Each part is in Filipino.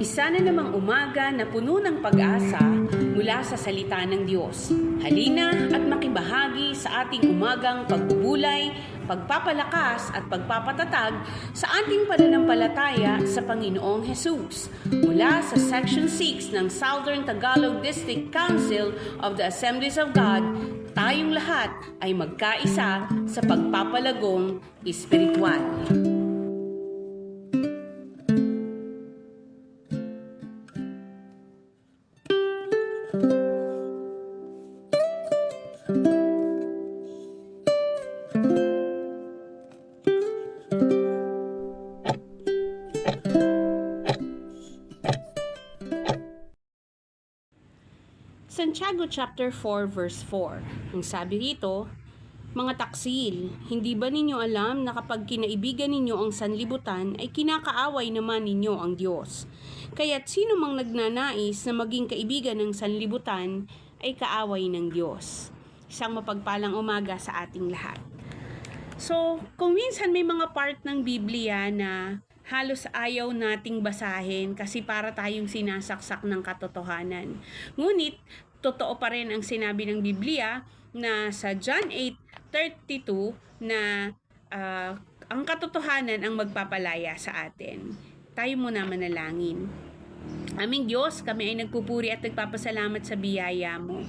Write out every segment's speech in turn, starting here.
Isa na namang umaga na puno ng pag-asa mula sa salita ng Diyos. Halina at makibahagi sa ating umagang pagbubulay, pagpapalakas at pagpapatatag sa ating pananampalataya sa Panginoong Hesus. Mula sa Section 6 ng Southern Tagalog District Council of the Assemblies of God, tayong lahat ay magkaisa sa pagpapalagong espiritual. Santiago chapter 4 verse 4. Ang sabi rito, mga taksil, hindi ba ninyo alam na kapag kinaibigan ninyo ang sanlibutan ay kinakaaway naman ninyo ang Diyos? Kaya't sino mang nagnanais na maging kaibigan ng sanlibutan ay kaaway ng Diyos. Isang mapagpalang umaga sa ating lahat. So, kung minsan may mga part ng Biblia na halos ayaw nating basahin kasi para tayong sinasaksak ng katotohanan. Ngunit, totoo pa rin ang sinabi ng Biblia na sa John 8:32 na ang katotohanan ang magpapalaya sa atin. Tayo muna manalangin. Aming Diyos, kami ay nagpupuri at nagpapasalamat sa biyaya mo.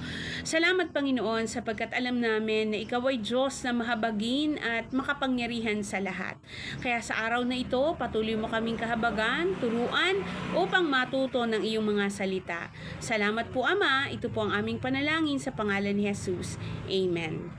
Salamat Panginoon sapagkat alam namin na Ikaw ay Diyos na mahabagin at makapangyarihan sa lahat. Kaya sa araw na ito, patuloy mo kaming kahabagan, turuan upang matuto ng iyong mga salita. Salamat po Ama, ito po ang aming panalangin sa pangalan ni Jesus. Amen.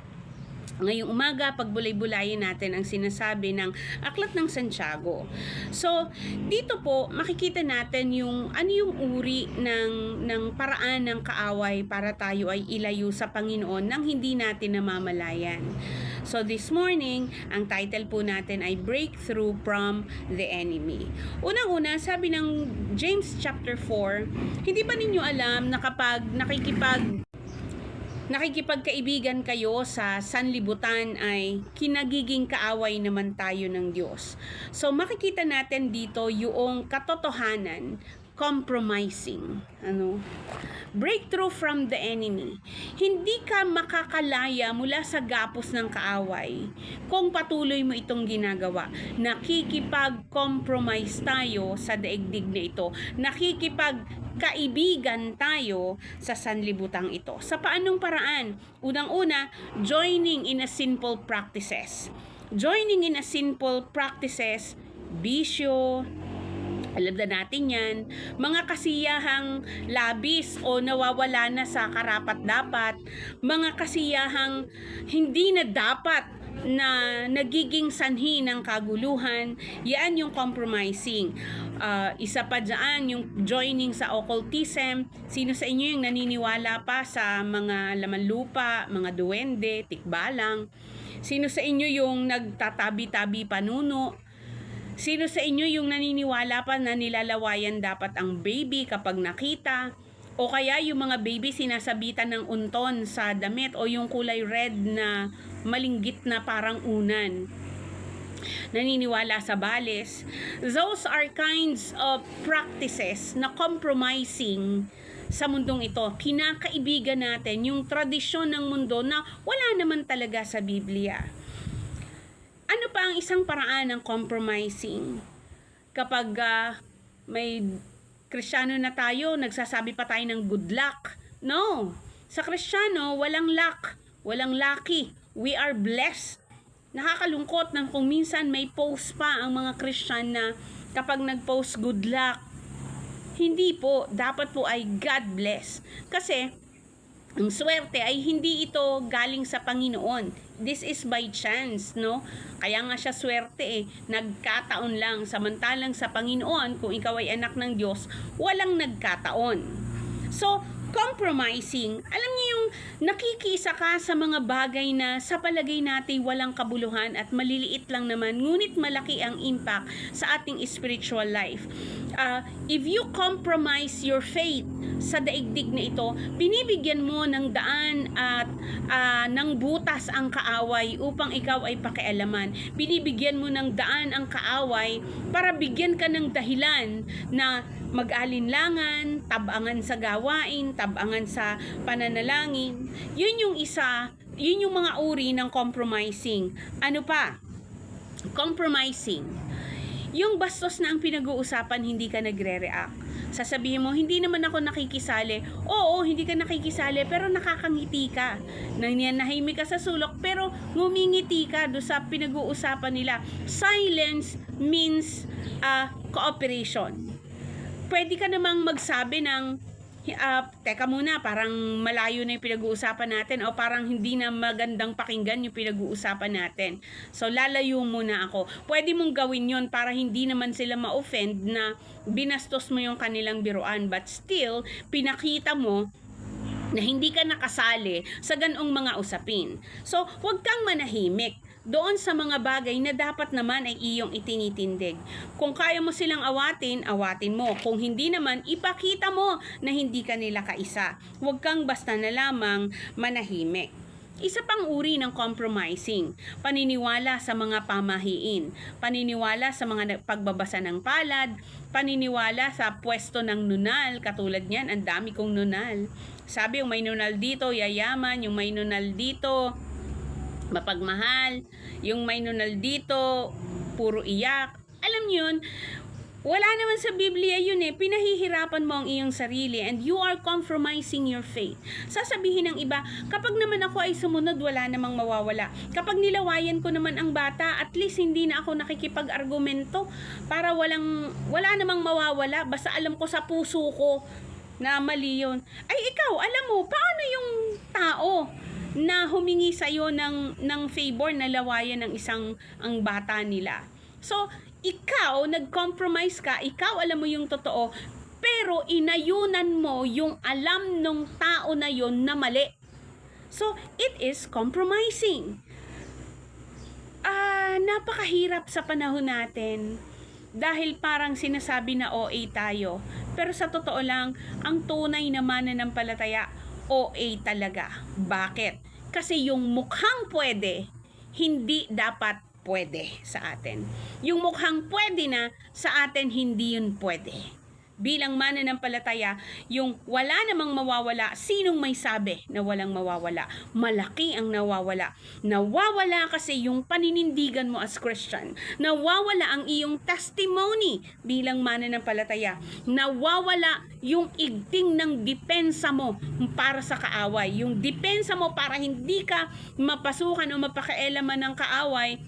Ngayong umaga, pagbulay-bulayin natin ang sinasabi ng Aklat ng Santiago. So, dito po, makikita natin yung ano yung uri ng paraan ng kaaway para tayo ay ilayo sa Panginoon nang hindi natin namamalayan. So, this morning, ang title po natin ay Breakthrough from the Enemy. Unang-una, sabi ng James chapter 4, hindi ba ninyo alam na kapag nakikipagkaibigan kayo sa sanlibutan ay kinagiging kaaway naman tayo ng Diyos. So makikita natin dito yung katotohanan, compromising. Breakthrough from the enemy. Hindi ka makakalaya mula sa gapos ng kaaway kung patuloy mo itong ginagawa. Nakikipag-compromise tayo sa daigdig na ito. Kaibigan tayo sa sanlibutang ito. Sa paanong paraan? Unang-una, joining in a sinful practices. Joining in a sinful practices, bisyo, alam na natin yan, mga kasiyahang labis o nawawala na sa karapat-dapat, mga kasiyahang hindi na dapat na nagiging sanhi ng kaguluhan, yan yung compromising. Isa pa dyan, yung joining sa occultism. Sino sa inyo yung naniniwala pa sa mga laman lupa, mga duwende, tikbalang? Sino sa inyo yung nagtatabi-tabi panuno? Sino sa inyo yung naniniwala pa na nilalawayan dapat ang baby kapag nakita? O kaya yung mga baby sinasabitan ng unton sa damit o yung kulay red na malinggit na parang unan. Naniniwala sa bales. Those are kinds of practices na compromising sa mundong ito. Kinakaibigan natin yung tradisyon ng mundo na wala naman talaga sa Biblia. Ano pa ang isang paraan ng compromising? Kapag may Kristiyano na tayo, nagsasabi pa tayo ng good luck. No. Sa Kristiyano, walang luck, walang lucky. We are blessed. Nakakalungkot na kung minsan may post pa ang mga Christian na kapag nag-post good luck. Hindi po, dapat po ay God bless. Kasi ang swerte ay hindi ito galing sa Panginoon. This is by chance, no? Kaya nga siya swerte nagkataon lang. Samantalang sa Panginoon, kung ikaw ay anak ng Diyos, walang nagkataon. So, compromising, alam niyo yung nakikisa ka sa mga bagay na sa palagay natin walang kabuluhan at maliliit lang naman, ngunit malaki ang impact sa ating spiritual life. If you compromise your faith sa daigdig na ito, binibigyan mo ng daan at ng butas ang kaaway upang ikaw ay pakialaman. Binibigyan mo ng daan ang kaaway para bigyan ka ng dahilan na mag-alinlangan, tabangan sa gawain, tabangan sa pananalangin. Yun yung isa, yun yung mga uri ng compromising. Ano pa? Compromising. Yung bastos na ang pinag-uusapan, hindi ka nagre-react. Sasabihin mo, hindi naman ako nakikisali. Oo, hindi ka nakikisali, pero nakakangiti ka. Nahimik ka sa sulok, pero ngumingiti ka do sa pinag-uusapan nila. Silence means cooperation. Pwede ka namang magsabi ng, teka muna, parang malayo na yung pinag-uusapan natin o parang hindi na magandang pakinggan yung pinag-uusapan natin. So, lalayo muna ako. Pwede mong gawin yon para hindi naman sila ma-offend na binastos mo yung kanilang biruan. But still, pinakita mo na hindi ka nakasali sa ganong mga usapin. So, huwag kang manahimik doon sa mga bagay na dapat naman ay iyong itinitindig. Kung kaya mo silang awatin, awatin mo. Kung hindi naman, ipakita mo na hindi ka nila kaisa. Huwag kang basta na lamang manahimik. Isa pang uri ng compromising, paniniwala sa mga pamahiin, paniniwala sa mga pagbabasa ng palad, paniniwala sa pwesto ng nunal, katulad niyan, ang dami kong nunal. Sabi, yung may nunal dito, yayaman, yung may nunal dito, mapagmahal, yung may nunal dito, puro iyak. Alam niyo yun, wala naman sa Biblia yun eh. Pinahihirapan mo ang iyong sarili and you are compromising your faith. Sasabihin ng iba, kapag naman ako ay sumunod, wala namang mawawala. Kapag nilawayan ko naman ang bata, at least hindi na ako nakikipag-argumento para wala namang mawawala. Basta alam ko sa puso ko na mali yun. Ay ikaw, alam mo, paano yung tao na humingi sa iyo ng favor na lawayan ng ang bata nila? So, ikaw, nag-compromise ka, ikaw alam mo yung totoo, pero inayunan mo yung alam ng tao na yon na mali. So, it is compromising. Napakahirap sa panahon natin dahil parang sinasabi na OA tayo. Pero sa totoo lang, ang tunay na mananampalataya, OA talaga. Bakit? Kasi yung mukhang pwede, hindi dapat pwede sa atin. Yung mukhang pwede na, sa atin hindi yun pwede. Bilang mananampalataya, yung wala namang mawawala, sinong may sabi na walang mawawala? Malaki ang nawawala. Nawawala kasi yung paninindigan mo as Christian. Nawawala ang iyong testimony bilang mananampalataya. Nawawala yung igting ng depensa mo para sa kaaway. Yung depensa mo para hindi ka mapasukan o mapakaelaman ng kaaway,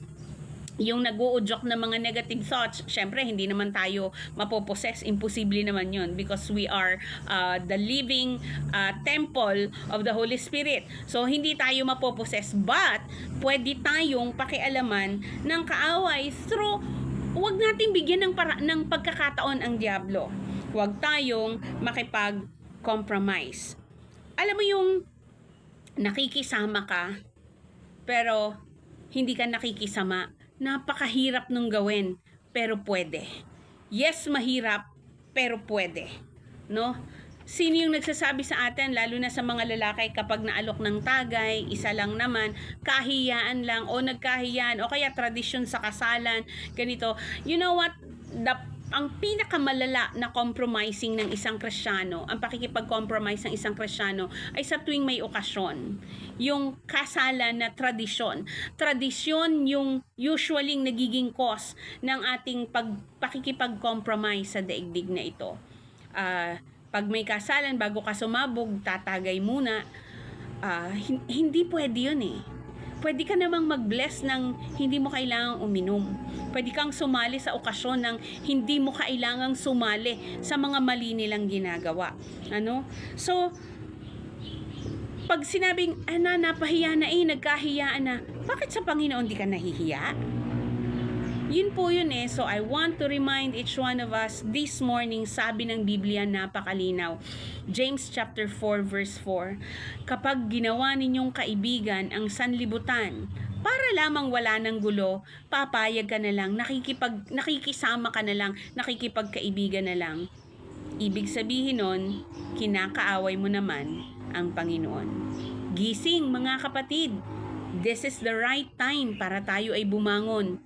yung nag-uudyok ng mga negative thoughts. Syempre, hindi naman tayo mapoposes. Imposible naman yun because we are the living temple of the Holy Spirit. So, hindi tayo mapoposes. But, pwede tayong pakialaman ng kaaway through, huwag nating bigyan ng pagkakataon ang Diablo. Huwag tayong makipag-compromise. Alam mo yung nakikisama ka, pero hindi ka nakikisama. Napakahirap nung gawin, pero pwede. Yes, mahirap, pero pwede. No? Sino yung nagsasabi sa atin, lalo na sa mga lalaki, kapag naalok ng tagay, isa lang naman, kahiyaan lang, o nagkahiyaan, o kaya tradisyon sa kasalan, ganito. You know what? Ang pinakamalala na compromising ng isang Kristiyano, ang pakikipag-compromise ng isang Kristiyano, ay sa tuwing may okasyon. Yung kasalan na tradisyon. Tradisyon yung usually nagiging cause ng ating pakikipag-compromise sa daigdig na ito. Pag may kasalan, bago ka sumabog, tatagay muna. Hindi pwede yun eh. Pwede ka namang mag-bless ng hindi mo kailangang uminom. Pwede kang sumali sa okasyon ng hindi mo kailangang sumali sa mga mali nilang ginagawa. Ano? So, pag sinabing, napahiya na nagkahiyaan na, bakit sa Panginoon di ka nahihiya? Yun po yun eh. So, I want to remind each one of us this morning, sabi ng Biblia, napakalinaw. James chapter 4 verse 4, kapag ginawa ninyong kaibigan ang sanlibutan, para lamang wala ng gulo, papayag ka na lang, nakikisama ka na lang, nakikipagkaibigan na lang. Ibig sabihin nun, kinakaaway mo naman ang Panginoon. Gising mga kapatid, this is the right time para tayo ay bumangon.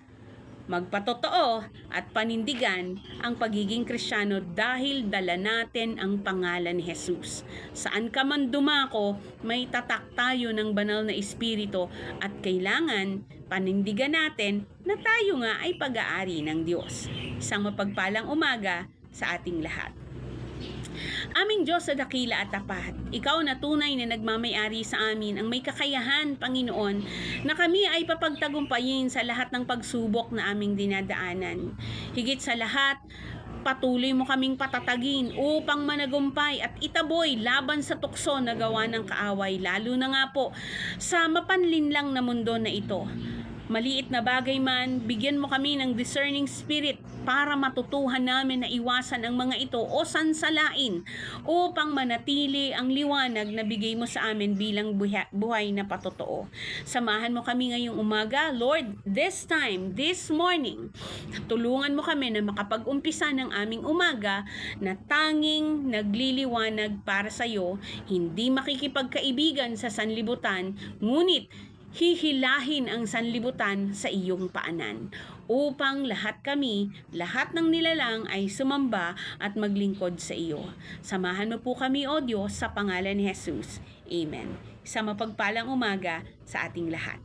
magpatotoo at panindigan ang pagiging Kristiyano dahil dala natin ang pangalan ni Jesus. Saan ka man dumako, may tatak tayo ng banal na espiritu at kailangan panindigan natin na tayo nga ay pag-aari ng Diyos. Isang mapagpalang umaga sa ating lahat. Aming Diyos sa dakila at tapat, Ikaw na tunay na nagmamayari sa amin ang may kakayahan, Panginoon, na kami ay papagtagumpayin sa lahat ng pagsubok na aming dinadaanan. Higit sa lahat, patuloy mo kaming patatagin upang managumpay at itaboy laban sa tukso na gawa ng kaaway, lalo na nga po sa mapanlinlang na mundo na ito. Maliit na bagay man, bigyan mo kami ng discerning spirit para matutuhan namin na iwasan ang mga ito o sansalain upang manatili ang liwanag na bigay mo sa amin bilang buhay na patotoo. Samahan mo kami ngayong umaga, Lord, this morning, tulungan mo kami na makapag-umpisa ng aming umaga na tanging nagliliwanag para sa iyo, hindi makikipagkaibigan sa sanlibutan, ngunit hihilahin ang sanlibutan sa iyong paanan upang lahat ng nilalang ay sumamba at maglingkod sa iyo. Samahan mo po kami, O Diyos, sa pangalan ni Jesus. Amen. Sa mapagpalang umaga sa ating lahat.